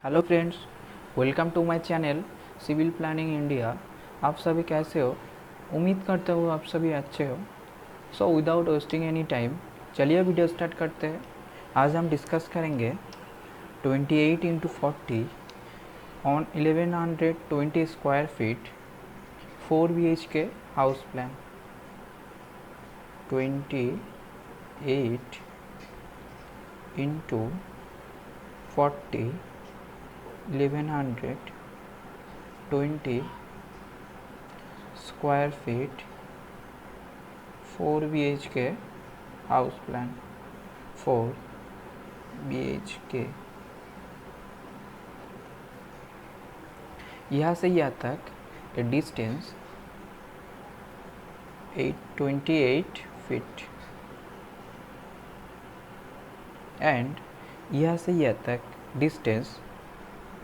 Hello friends, welcome to my channel civil planning India. आप सभी कैसे हो? उम्मीद करते हो आप सभी अच्छे हो। So without wasting any time चलिए वीडियो स्टार्ट करते हैं। आज हम डिस्कस करेंगे 28 into 40 on 1120 square feet 4 BHK house plan. 28 into 40 1120 square feet 4 BHK house plan. 4 BHK यहाँ से यहाँ तक डिस्टेंस 828 फीट एंड यहाँ से यहाँ तक distance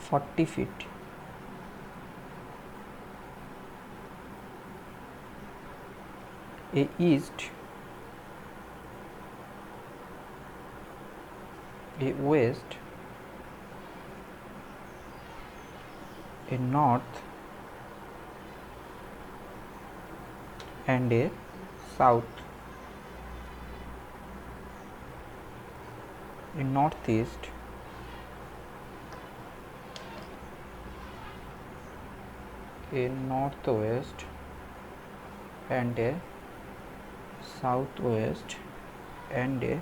40 feet. A east, a west, a north and a south. A northeast, a northwest and a southwest and a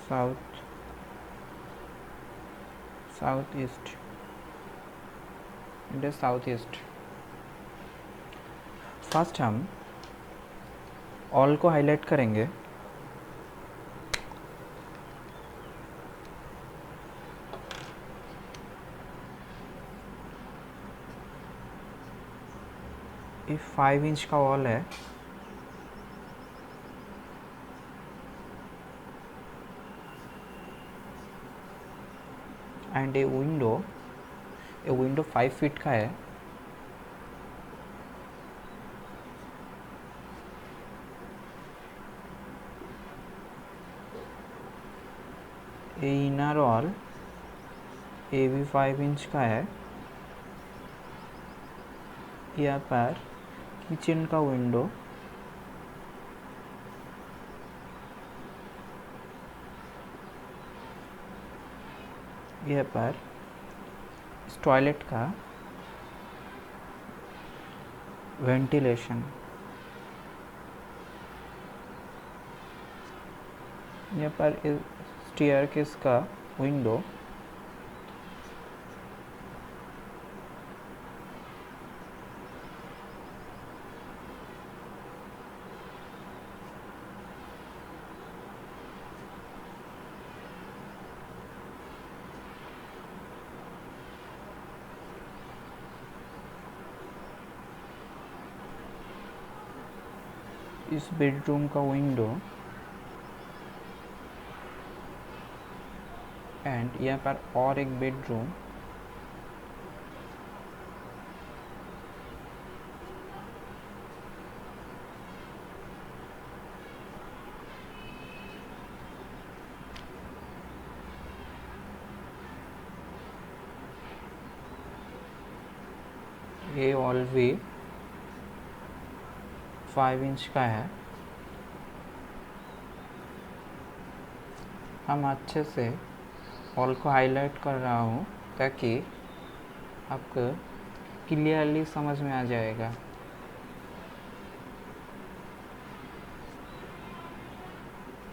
southeast and a southeast। First हम all को हाईलाइट करेंगे। ये 5 इंच का wall है एंड ए विंडो 5 फीट का है। A inner wall ये भी 5 इंच का है। यहाँ पर किचन का विंडो यहाँ पर टॉयलेट का वेंटिलेशन। यहाँ पर स्टेयरकेस का विंडो इस बेडरूम का विंडो एंड यहाँ पर और एक बेडरूम ये वॉल भी 5 इंच का है। हम अच्छे से वॉल को हाईलाइट कर रहा हूँ ताकि आपको क्लियरली समझ में आ जाएगा।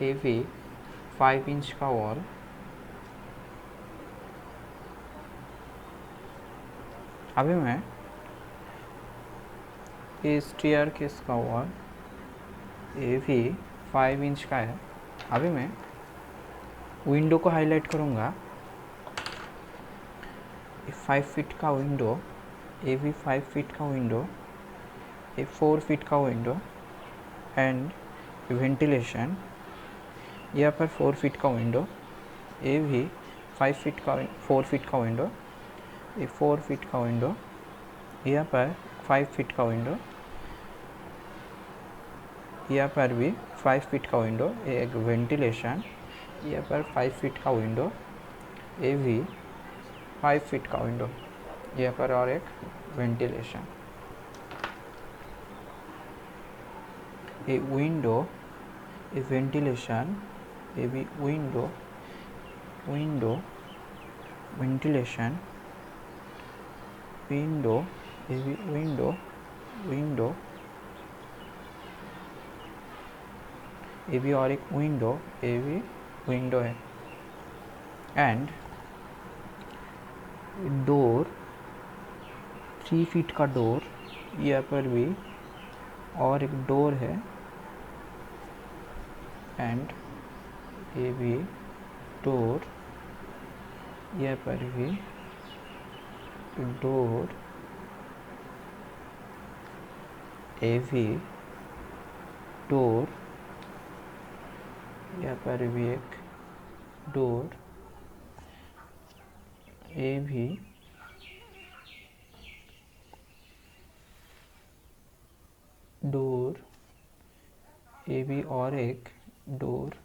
ये भी 5 इंच का वॉल अभी मैं ये स्टेयरकेस का वॉल ये भी 5 इंच का है। अभी मैं विंडो को हाईलाइट करूँगा। ये 5 फीट का विंडो ये भी 5 फीट का विंडो ये 4 फीट का विंडो एंड वेंटिलेशन यहाँ पर 4 फीट का विंडो ये भी 4 फीट का विंडो ये 4 फीट का विंडो यहाँ पर 5 फीट का विंडो यहाँ पर भी 5 फीट का विंडो एक वेंटिलेशन यहाँ पर 5 फीट का विंडो ए भी 5 फीट का विंडो यहाँ पर, और एक वेंटिलेशन, ए विंडो, ए वेंटिलेशन, ए भी विंडो, विंडो, वेंटिलेशन, विंडो, ए भी विंडो, विंडो, ए भी और एक विंडो, ए भी विंडो है, एंड डोर, 3 फीट का डोर, यहाँ पर भी और एक डोर है, एंड ये भी डोर, यहाँ पर भी डोर, ये भी डोर, यहाँ पर भी एक डोर, ये भी डोर, ये भी और एक डोर,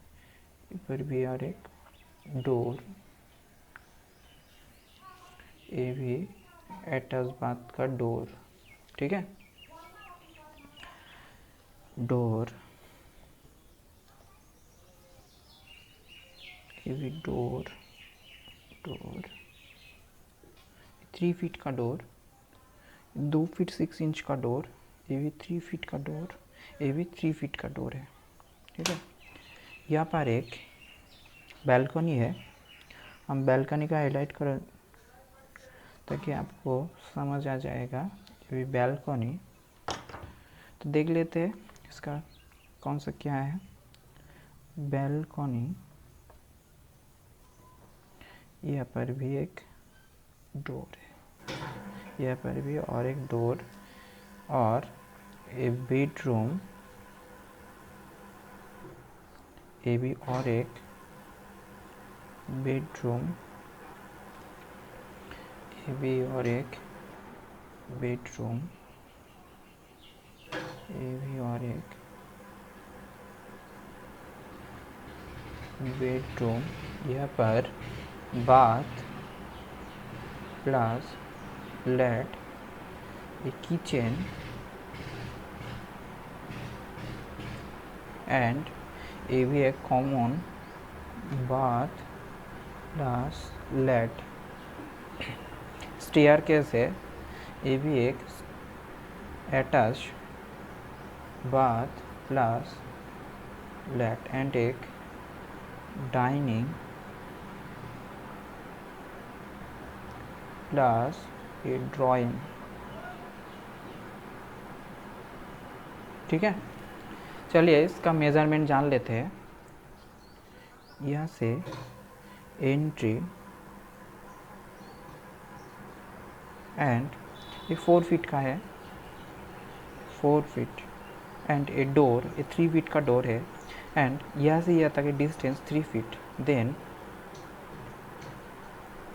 पर भी और एक डोर, ये भी अटैच बाथ का डोर, ठीक है। डोर, ये भी डोर, डोर, 3 फीट का डोर, 2 फीट 6 इंच का डोर, ये भी 3 फीट का डोर, ये भी 3 फीट का डोर है, ठीक है। यहाँ पर एक बैल्कनी है, हम बैल्कनी का हाईलाइट करें ताकि आपको समझ आ जाएगा। ये भी बैल्कनी, तो देख लेते हैं इसका कौन सा क्या है। बैल्कनी, यहाँ पर भी एक डोर है, यहाँ पर भी और एक डोर, और ए बेडरूम, ये भी और एक बेडरूम, ये भी और एक बेडरूम, ये भी और एक बेडरूम, यहाँ पर bath plus lat, a kitchen, and ये भी एक common bath plus lat. Staircase है, ये भी एक attach bath plus lat, and एक डाइनिंग प्लस ए ड्राइंग, ठीक है। चलिए इसका मेज़रमेंट जान लेते हैं। यहाँ से एंट्री एंड ये 4 फीट का है, 4 फीट, एंड ए डोर, ये 3 फीट का डोर है, एंड यहाँ से यहाँ तक डिस्टेंस 3 फीट। देन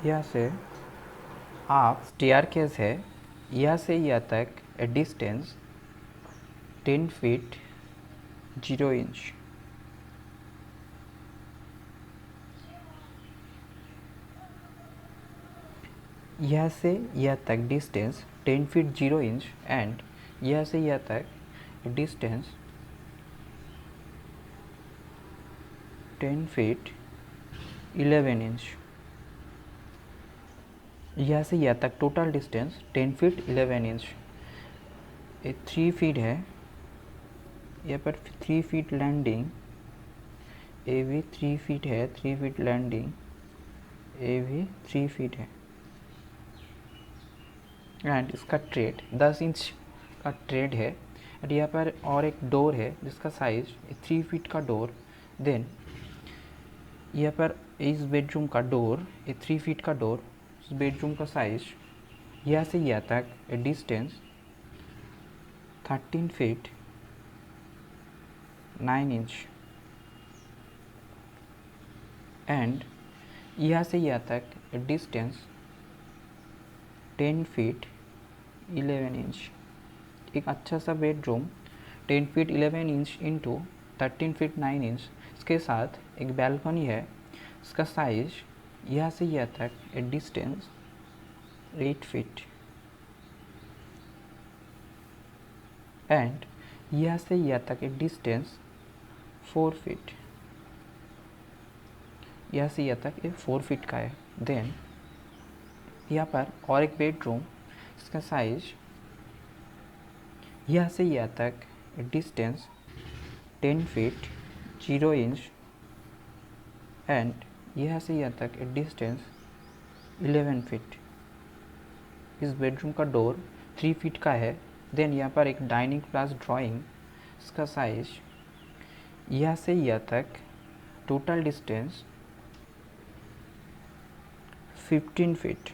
यहाँ से आप स्टेयरकेस है, यहाँ से यहाँ तक ए डिस्टेंस 10 फीट 0 इंच। यहाँ से यहाँ तक डिस्टेंस 10 फीट 0 इंच, एंड यहाँ से यहाँ तक डिस्टेंस 10 फीट 11 इंच। यहाँ से यहाँ तक टोटल डिस्टेंस 10 फीट 11 इंच। ये 3 फीट है, यहाँ पर 3 फीट लैंडिंग, ये भी 3 फीट है, 3 फीट लैंडिंग, ये भी 3 फीट है, एंड इसका ट्रेड 10 इंच का ट्रेड है। और यहाँ पर और एक डोर है जिसका साइज 3 फीट का डोर। देन यहाँ पर इस बेडरूम का डोर, ये 3 फीट का डोर, इस बेडरूम का साइज यहाँ से यहाँ तक डिस्टेंस 13 फीट 9 इंच, एंड यहाँ से यहाँ तक डिस्टेंस 10 फीट 11 इंच। एक अच्छा सा bedroom 10 feet 11 inch into 13 feet 9 inch, इसके साथ एक बैल्कनी है, इसका साइज यहाँ से यहाँ तक ए डिस्टेंस 8 फीट एंड यहाँ से यहाँ तक ए डिस्टेंस 4 फीट, यहाँ से यहाँ तक ये 4 फीट का है। देन यहाँ पर और एक बेडरूम, इसका साइज यहाँ से यहाँ तक डिस्टेंस 10 फीट 0 इंच एंड यहाँ से यहाँ तक डिस्टेंस 11 फीट। इस बेडरूम का डोर 3 फीट का है। देन यहाँ पर एक डाइनिंग प्लस ड्राइंग, इसका साइज यहाँ से यहाँ तक टोटल डिस्टेंस 15 फीट,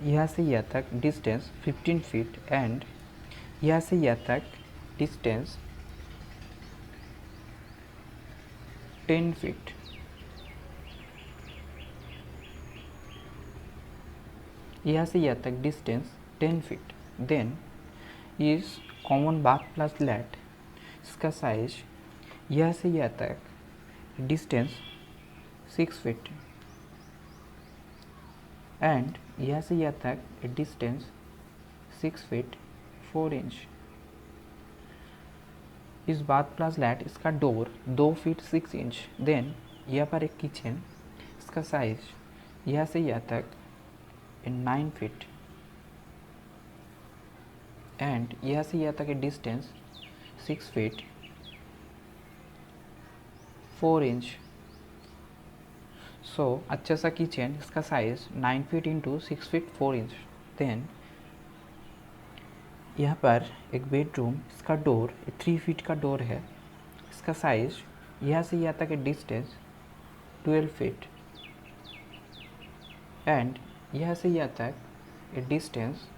यहाँ से यहाँ तक डिस्टेंस 15 फीट एंड यहाँ से यहाँ तक डिस्टेंस 10 फीट। यहाँ से यहाँ तक डिस्टेंस 10 फीट। देन इस कॉमन बाथ प्लस लैट, इसका साइज यहाँ से यहाँ तक डिस्टेंस 6 फीट एंड यहाँ से यहाँ तक डिस्टेंस 6 फीट 4 इंच। इस बाथ प्लस लैट, इसका डोर 2 फीट 6 इंच। देन यहाँ पर एक किचन, इसका साइज यहाँ से यहाँ तक 9 फीट एंड यहाँ से यहाँ तक डिस्टेंस 6 फीट 4 इंच। सो अच्छा सा किचन, इसका size 9 feet into 6 feet 4 inch. Then यहाँ पर एक बेडरूम, इसका डोर 3 फीट का डोर है, इसका साइज यहाँ से यहाँ तक डिस्टेंस 12 फीट एंड यहाँ से यहाँ तक डिस्टेंस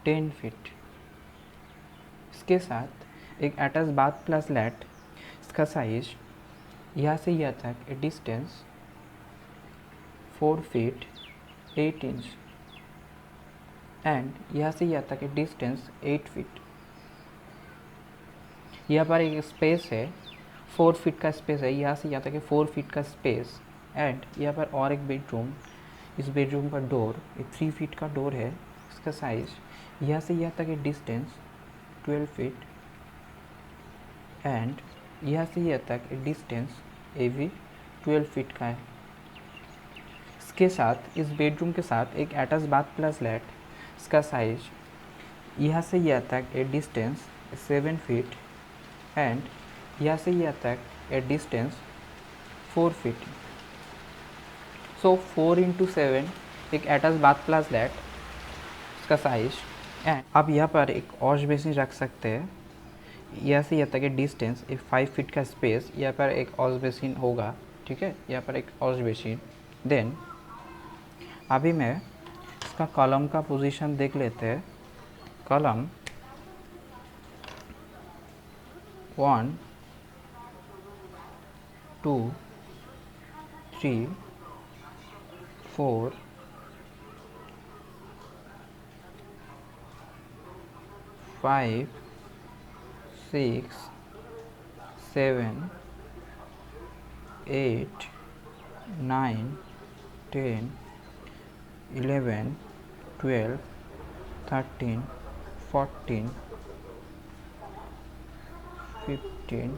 10 फीट। इसके साथ एक अटैच बाथ प्लस लैट, इसका साइज यहाँ से यहाँ तक डिस्टेंस 4 फीट 8 इंच एंड यहाँ से यहाँ तक डिस्टेंस 8 फीट। यहाँ पर एक स्पेस है, 4 फीट का स्पेस है, यहाँ से यहाँ तक 4 फीट का स्पेस एंड यहाँ पर और एक बेडरूम, इस बेडरूम का डोर 3 फीट का डोर है, इसका साइज यहाँ से यहाँ तक डिस्टेंस 12 फीट एंड यहाँ से यहाँ तक डिस्टेंस ये भी 12 फीट का है। इसके साथ इस बेडरूम के साथ एक अटैच बाथ प्लस लैट, इसका साइज यहाँ से यहाँ तक ए डिस्टेंस 7 फीट एंड यहाँ से यहाँ तक ए डिस्टेंस 4 फीट। सो 4 इंटू 7 एक अटैच बाथ प्लस लैट, इसका साइज एंड अब यहाँ पर एक वॉश बेसिन रख सकते हैं। यहाँ से यहाँ तक डिस्टेंस एक 5 फीट का स्पेस, यहाँ पर एक वॉश बेसिन होगा, ठीक है, यहाँ पर एक वॉश बेसिन। देन अभी मैं इसका कॉलम का पोजीशन देख लेते हैं। कॉलम 1 2 3 4 5 6 7 8 9 10 11 12 13 14 15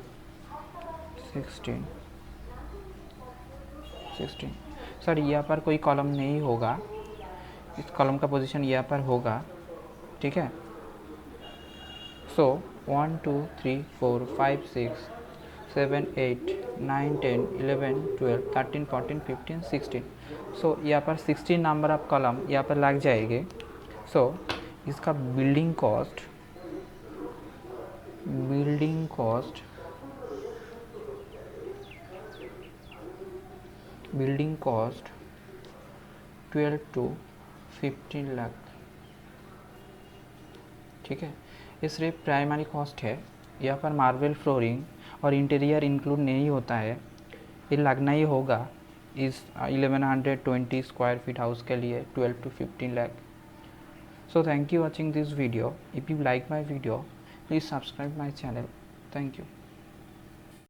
16। सर यहाँ पर कोई कॉलम नहीं होगा, इस कॉलम का पोजीशन यहाँ पर होगा, ठीक है। सो 1 2 3 4 5 6 7 8 9 10 11 12 13 14 15 16। सो यहाँ पर 16 नंबर ऑफ कॉलम यहाँ पर लग जाएंगे। सो इसका बिल्डिंग कॉस्ट 12 to 15 लाख, ठीक है। ये सिर्फ प्राइमरी कॉस्ट है। यहाँ पर मार्बल फ्लोरिंग और इंटीरियर इंक्लूड नहीं होता है, ये लगना ही होगा इस 1120 स्क्वायर फीट हाउस के लिए 12 to 15 lakh. So thank you watching this video. If you like my video please subscribe my channel. Thank you.